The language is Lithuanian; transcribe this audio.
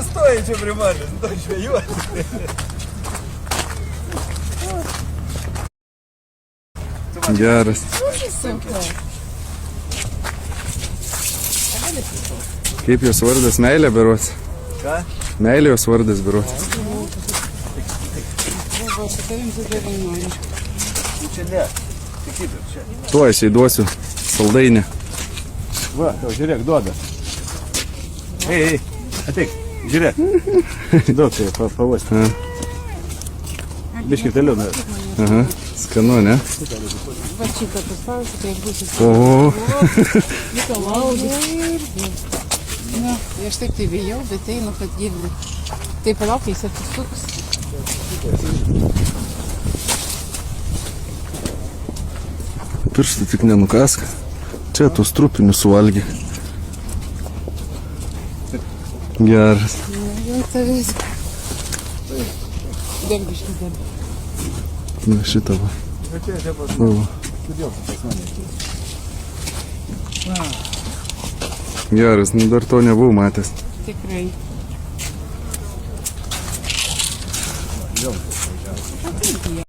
Stoja čia prie manęs, to žvėjuoti. Geras. Kaip jos vardas? Meilė berots? Ką? Meilė jos vardas berots. Čia ne. Tik įdėt čia. Tuo aš įduosiu saldainį. Va, tau žiūrėk, duoda. Ei, ateik, žiūrėk. Daug tai pavosti. Biškį toliau. Aha, skanu, ne? Va šitą paspausiu, tai būsiu. Oho. Visą laužį. Na, aš taip tai vėjau, bet einu, kad girdi. Tai palauk, jis atsisuks. Pirštų tik nenukask. Čia tos trupinius suvalgė. Geras. Jau tavęs. Dar biškį dar. Na šitą va. Va. Geras, nu dar to nebuvau matęs. Tikrai. Patinka